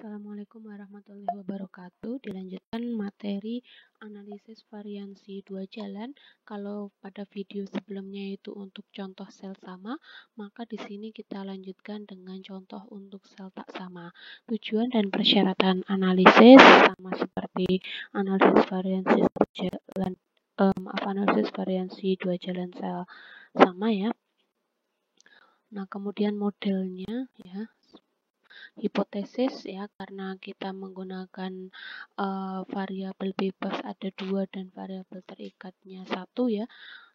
Assalamualaikum warahmatullahi wabarakatuh. Dilanjutkan materi analisis variansi dua jalan. Kalau pada video sebelumnya itu untuk contoh sel sama, maka di sini kita lanjutkan dengan contoh untuk sel tak sama. Tujuan dan persyaratan analisis sama seperti analisis variansi dua jalan sel sama ya. Nah, kemudian modelnya ya. Hipotesis ya, karena kita menggunakan variabel bebas ada 2 dan variabel terikatnya 1 ya,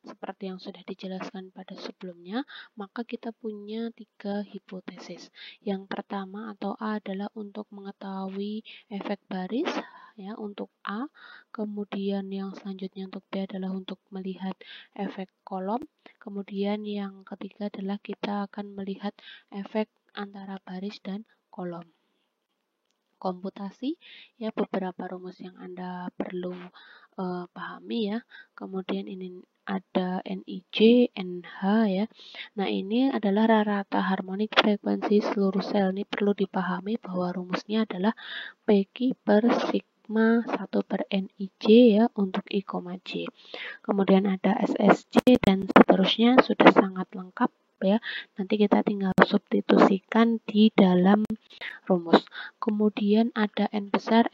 seperti yang sudah dijelaskan pada sebelumnya, maka kita punya 3 hipotesis. Yang pertama atau A adalah untuk mengetahui efek baris ya untuk A, kemudian yang selanjutnya untuk B adalah untuk melihat efek kolom, kemudian yang ketiga adalah kita akan melihat efek antara baris dan kolom. Komputasi ya, beberapa rumus yang Anda perlu pahami ya. Kemudian ini ada NIJ, NH ya. Nah, ini adalah rata harmonik frekuensi seluruh sel. Ini perlu dipahami bahwa rumusnya adalah PQ per sigma 1 per NIJ ya untuk I, J. Kemudian ada SSJ dan seterusnya, sudah sangat lengkap ya. Nanti kita tinggal substitusikan di dalam rumus. Kemudian ada N besar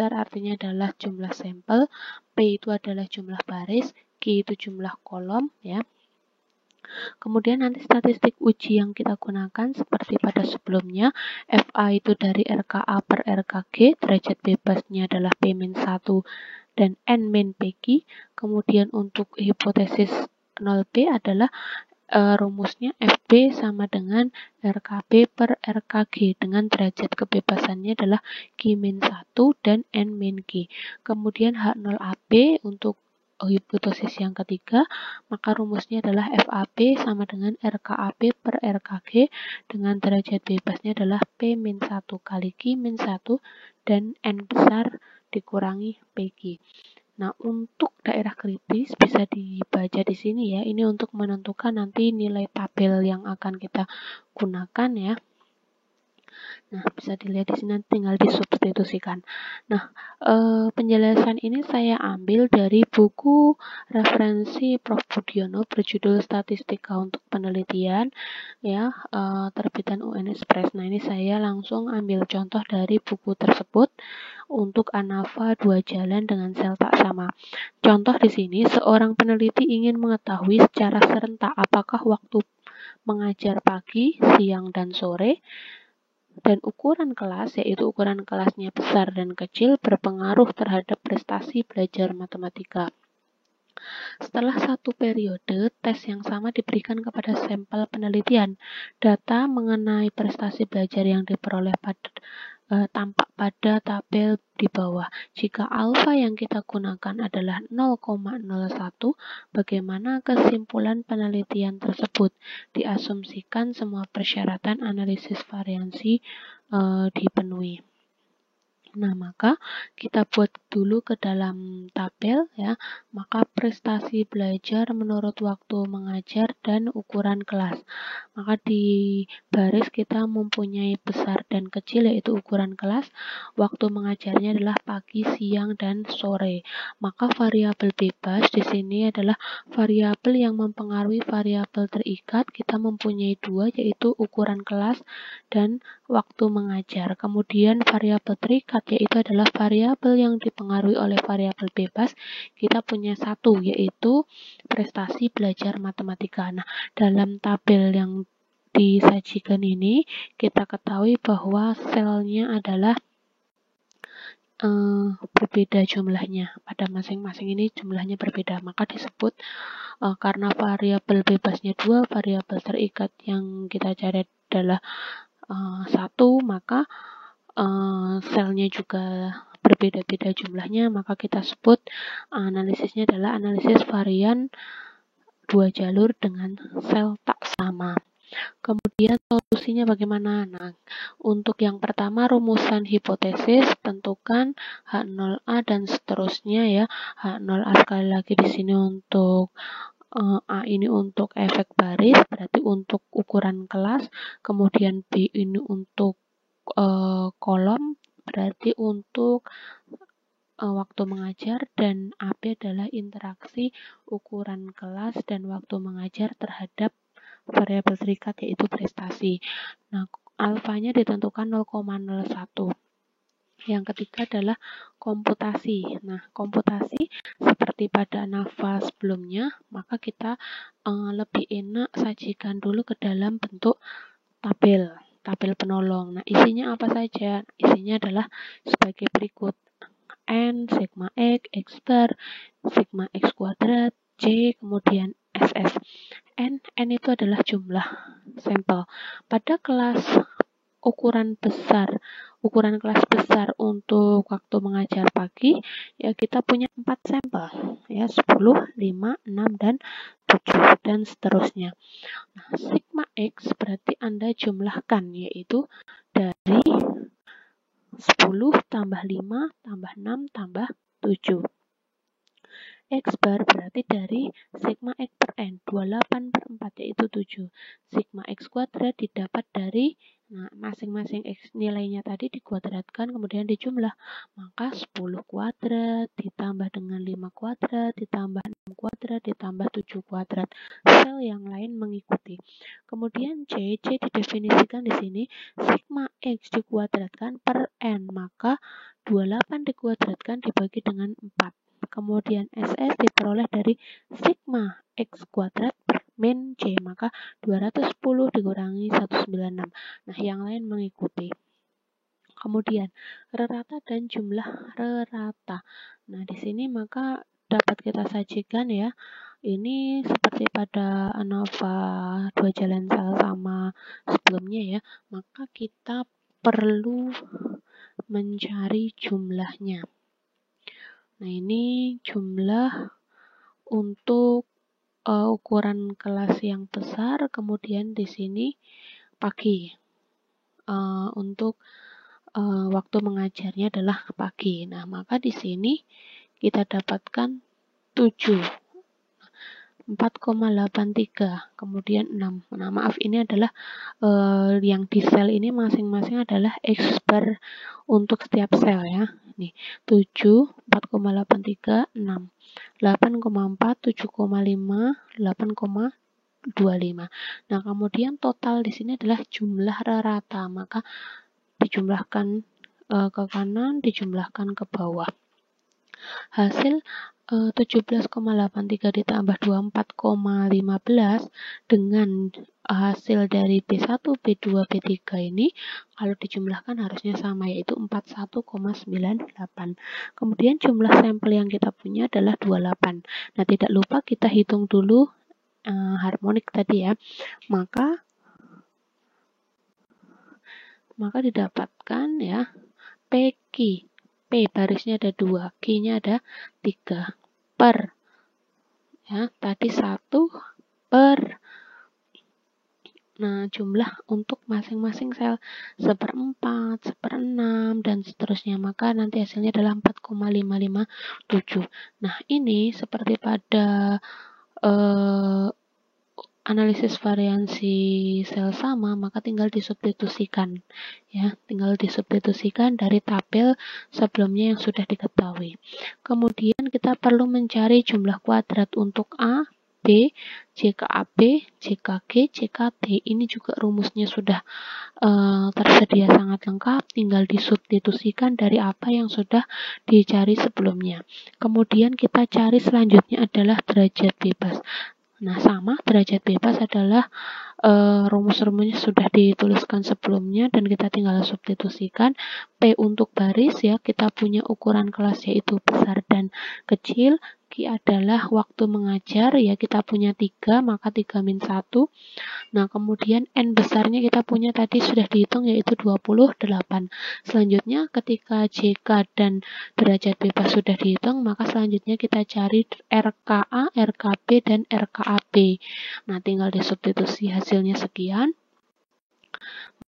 artinya adalah jumlah sampel, P itu adalah jumlah baris, Q itu jumlah kolom ya. Kemudian nanti statistik uji yang kita gunakan seperti pada sebelumnya, FA itu dari RKA per RKG, derajat bebasnya adalah P-1 dan N-PQ. Kemudian untuk hipotesis 0B adalah rumusnya FB sama dengan RKB per RKG dengan derajat kebebasannya adalah Q-1 dan N-Q. Kemudian H0AB untuk hipotesis yang ketiga, maka rumusnya adalah FAB sama dengan RKAB per RKG dengan derajat bebasnya adalah P-1 kali Q-1 dan N besar dikurangi PQ. Nah, untuk daerah kritis bisa dibaca di sini ya. Ini untuk menentukan nanti nilai tabel yang akan kita gunakan ya. Nah, bisa dilihat di sini, tinggal disubstitusikan. Nah, penjelasan ini saya ambil dari buku referensi Prof. Budiono berjudul Statistika untuk Penelitian ya, terbitan UNS Press. Nah, ini saya langsung ambil contoh dari buku tersebut untuk ANAVA dua jalan dengan sel tak sama. Contoh di sini, seorang peneliti ingin mengetahui secara serentak apakah waktu mengajar pagi, siang, dan sore, dan ukuran kelas, yaitu ukuran kelasnya besar dan kecil, berpengaruh terhadap prestasi belajar matematika. Setelah satu periode, tes yang sama diberikan kepada sampel penelitian. Data mengenai prestasi belajar yang diperoleh tampak pada tabel di bawah. Jika alfa yang kita gunakan adalah 0,01, bagaimana kesimpulan penelitian tersebut? Diasumsikan semua persyaratan analisis variansi dipenuhi. Nah, maka kita buat dulu ke dalam tabel ya. Maka prestasi belajar menurut waktu mengajar dan ukuran kelas. Maka di baris kita mempunyai besar dan kecil yaitu ukuran kelas. Waktu mengajarnya adalah pagi, siang, dan sore. Maka variabel bebas di sini adalah variabel yang mempengaruhi variabel terikat. Kita mempunyai 2 yaitu ukuran kelas dan waktu mengajar. Kemudian variabel terikat yaitu adalah variabel yang dipengaruhi oleh variabel bebas. Kita punya 1 yaitu prestasi belajar matematika. Nah, dalam tabel yang disajikan ini kita ketahui bahwa selnya adalah berbeda jumlahnya. Pada masing-masing ini jumlahnya berbeda. Maka disebut karena variabel bebasnya 2, variabel terikat yang kita cari adalah 1, maka selnya juga berbeda-beda jumlahnya, maka kita sebut analisisnya adalah analisis varian dua jalur dengan sel tak sama. Kemudian solusinya bagaimana? Nah, untuk yang pertama rumusan hipotesis, tentukan H0A dan seterusnya ya. H0A sekali lagi di sini untuk A ini untuk efek baris, berarti untuk ukuran kelas, kemudian B ini untuk kolom, berarti untuk waktu mengajar, dan AB adalah interaksi ukuran kelas dan waktu mengajar terhadap variabel serikat yaitu prestasi. Nah, alfanya ditentukan 0,01. Yang ketiga adalah komputasi. Nah, komputasi seperti pada NAFA sebelumnya, maka kita lebih enak sajikan dulu ke dalam bentuk tabel penolong. Nah, isinya apa saja? Isinya adalah sebagai berikut. N, sigma X bar, sigma X kuadrat, C, kemudian SS. N itu adalah jumlah sampel. Pada kelas ukuran kelas besar untuk waktu mengajar pagi, ya kita punya 4 sampel, ya 10, 5, 6, dan 7, dan seterusnya. Nah, sigma X berarti Anda jumlahkan, yaitu dari 10 tambah 5 tambah 6 tambah 7. X bar berarti dari sigma X per N, 28 per 4 yaitu 7. Sigma X kuadrat didapat dari, nah, masing-masing X nilainya tadi dikuadratkan kemudian dijumlah. Maka 10 kuadrat ditambah dengan 5 kuadrat ditambah 6 kuadrat ditambah 7 kuadrat. Sel yang lain mengikuti. Kemudian C didefinisikan di sini sigma X dikuadratkan per N, maka 28 dikuadratkan dibagi dengan 4. Kemudian SS diperoleh dari sigma X kuadrat per min C, maka 210 dikurangi 196. Nah, yang lain mengikuti. Kemudian rerata dan jumlah rerata. Nah, di sini maka dapat kita sajikan ya. Ini seperti pada ANOVA 2 jalan sel sama sebelumnya ya. Maka kita perlu mencari jumlahnya. Nah, ini jumlah untuk ukuran kelas yang besar, kemudian di sini pagi. Untuk waktu mengajarnya adalah pagi. Nah, maka di sini kita dapatkan 7. 4,83, kemudian 6. Nah, maaf, ini adalah yang di sel ini masing-masing adalah X bar untuk setiap sel ya. Nih, 7, 4,83, 6. 8,4, 7,5, 8,25. Nah, kemudian total di sini adalah jumlah rata, maka dijumlahkan ke kanan, dijumlahkan ke bawah. Hasil 17,83 ditambah 24,15 dengan hasil dari B1, B2, B3 ini kalau dijumlahkan harusnya sama, yaitu 41,98. Kemudian jumlah sampel yang kita punya adalah 28. Nah, tidak lupa kita hitung dulu harmonik tadi ya. Maka didapatkan ya PQ. P barisnya ada 2, Q-nya ada 3, per ya tadi 1 per, nah, jumlah untuk masing-masing sel 1/4, 1/6 dan seterusnya, maka nanti hasilnya adalah 4,557. Nah, ini seperti pada analisis variansi sel sama, maka tinggal disubstitusikan ya, dari tabel sebelumnya yang sudah diketahui. Kemudian kita perlu mencari jumlah kuadrat untuk A, B, JKAB, JKG, JKT. Ini juga rumusnya sudah tersedia sangat lengkap, tinggal disubstitusikan dari apa yang sudah dicari sebelumnya. Kemudian kita cari selanjutnya adalah derajat bebas. Nah, sama, derajat bebas adalah rumus-rumusnya sudah dituliskan sebelumnya dan kita tinggal substitusikan. P untuk baris ya, kita punya ukuran kelas yaitu besar dan kecil. Q adalah waktu mengajar ya, kita punya 3, maka 3-1. Nah, kemudian N besarnya kita punya tadi sudah dihitung yaitu 28. Selanjutnya ketika JK dan derajat bebas sudah dihitung, maka selanjutnya kita cari RKA, RKB, dan RKAB. Nah, tinggal disubstitusi hasilnya sekian.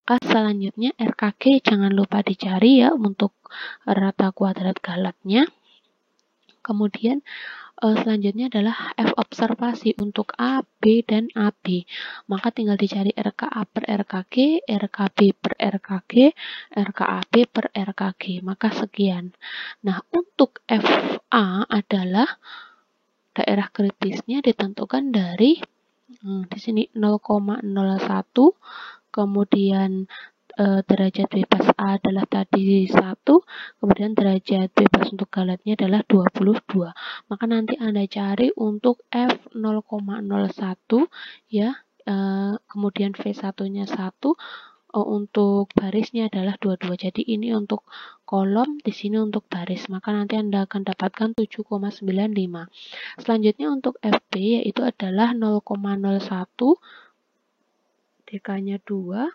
Maka selanjutnya RKG jangan lupa dicari ya untuk rata kuadrat galatnya. Kemudian selanjutnya adalah F observasi untuk A, B, dan AB. Maka tinggal dicari RKA per RKG, RKB per RKG, RKAB per RKG. Maka sekian. Nah, untuk FA adalah daerah kritisnya ditentukan dari di sini 0,01, kemudian derajat bebas A adalah tadi 1, kemudian derajat bebas untuk galatnya adalah 22. Maka nanti Anda cari untuk F 0,01 ya, kemudian V1-nya 1, untuk barisnya adalah 22. Jadi ini untuk kolom, di sini untuk baris. Maka nanti Anda akan dapatkan 7,95. Selanjutnya untuk FB yaitu adalah 0,01, DK-nya 2,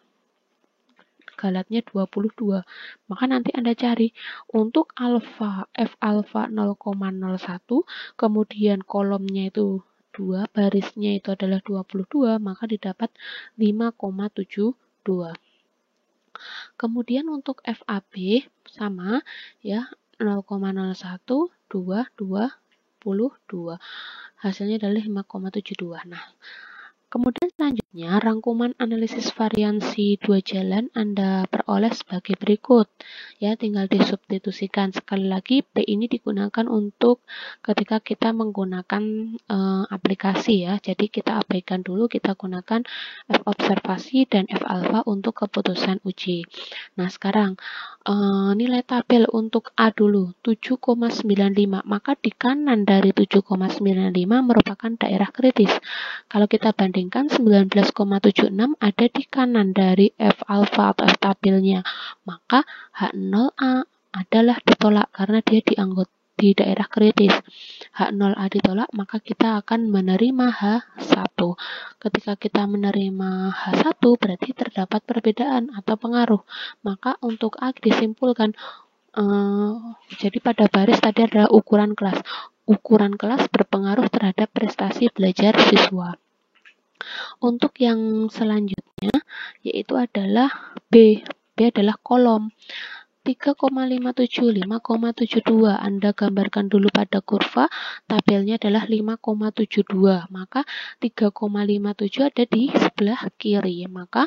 galatnya 22. Maka nanti Anda cari untuk alfa, F alfa 0,01, kemudian kolomnya itu 2, barisnya itu adalah 22, maka didapat 5,72. Kemudian untuk FAB sama ya, 0,01, 2, 22. Hasilnya adalah 5,72. Nah, kemudian selanjutnya, rangkuman analisis variansi dua jalan Anda peroleh sebagai berikut. Ya, tinggal disubstitusikan. Sekali lagi, P ini digunakan untuk ketika kita menggunakan aplikasi ya. Jadi kita abaikan dulu, kita gunakan F observasi dan F alpha untuk keputusan uji. Nah, sekarang nilai tabel untuk A dulu, 7,95. Maka di kanan dari 7,95 merupakan daerah kritis. Kalau kita bandingkan 19,76 ada di kanan dari F alpha atau F tabelnya, maka H0A adalah ditolak karena dia di daerah kritis. H0A ditolak, maka kita akan menerima H1. Ketika kita menerima H1 berarti terdapat perbedaan atau pengaruh. Maka untuk A disimpulkan, jadi pada baris tadi adalah ukuran kelas. Ukuran kelas berpengaruh terhadap prestasi belajar siswa. Untuk yang selanjutnya yaitu adalah B. B adalah kolom. 3,57, 5,72. Anda gambarkan dulu pada kurva, tabelnya adalah 5,72. Maka 3,57 ada di sebelah kiri. Maka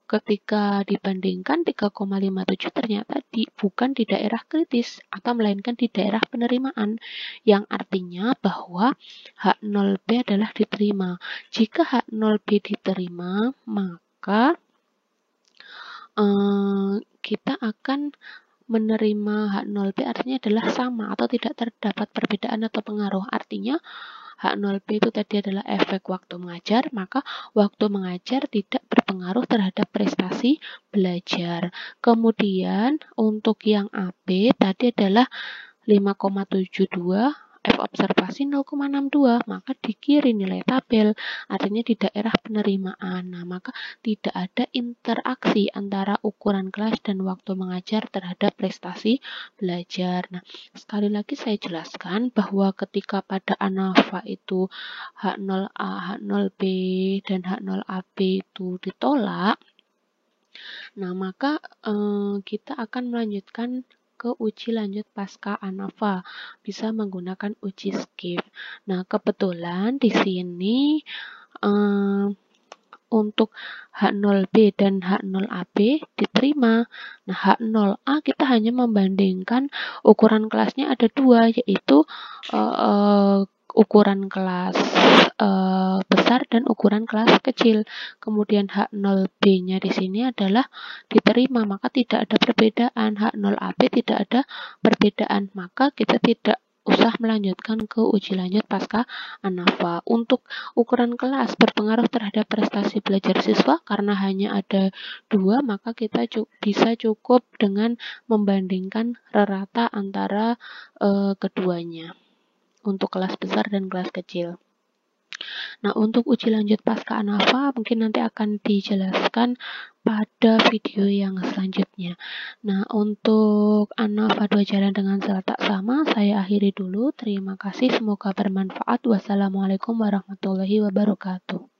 ketika dibandingkan 3,57 ternyata bukan di daerah kritis atau melainkan di daerah penerimaan, yang artinya bahwa H0B adalah diterima. Jika H0B diterima, maka kita akan menerima H0B artinya adalah sama atau tidak terdapat perbedaan atau pengaruh. Artinya H0B itu tadi adalah efek waktu mengajar, maka waktu mengajar tidak berpengaruh terhadap prestasi belajar. Kemudian untuk yang AB tadi adalah 5,72, F observasi 0,62, maka di kiri nilai tabel, artinya di daerah penerimaan. Nah, maka tidak ada interaksi antara ukuran kelas dan waktu mengajar terhadap prestasi belajar. Nah, sekali lagi saya jelaskan bahwa ketika pada ANAFA itu H0A, H0B, dan H0AB itu ditolak, nah maka kita akan melanjutkan ke uji lanjut pasca ANAFA, bisa menggunakan uji skip. Nah, kebetulan di sini untuk H0B dan H0AB diterima. Nah, H0A kita hanya membandingkan ukuran kelasnya ada dua, yaitu ukuran kelas besar dan ukuran kelas kecil. Kemudian H0B-nya di sini adalah diterima, maka tidak ada perbedaan. H0AB tidak ada perbedaan, maka kita tidak usah melanjutkan ke uji lanjut pasca ANAFA. Untuk ukuran kelas berpengaruh terhadap prestasi belajar siswa karena hanya ada dua, maka kita bisa cukup dengan membandingkan rata antara keduanya untuk kelas besar dan kelas kecil. Nah, untuk uji lanjut pasca ANAFA mungkin nanti akan dijelaskan pada video yang selanjutnya. Nah, untuk ANAFA 2 jalan dengan sel tak sama, saya akhiri dulu. Terima kasih, semoga bermanfaat. Wassalamualaikum warahmatullahi wabarakatuh.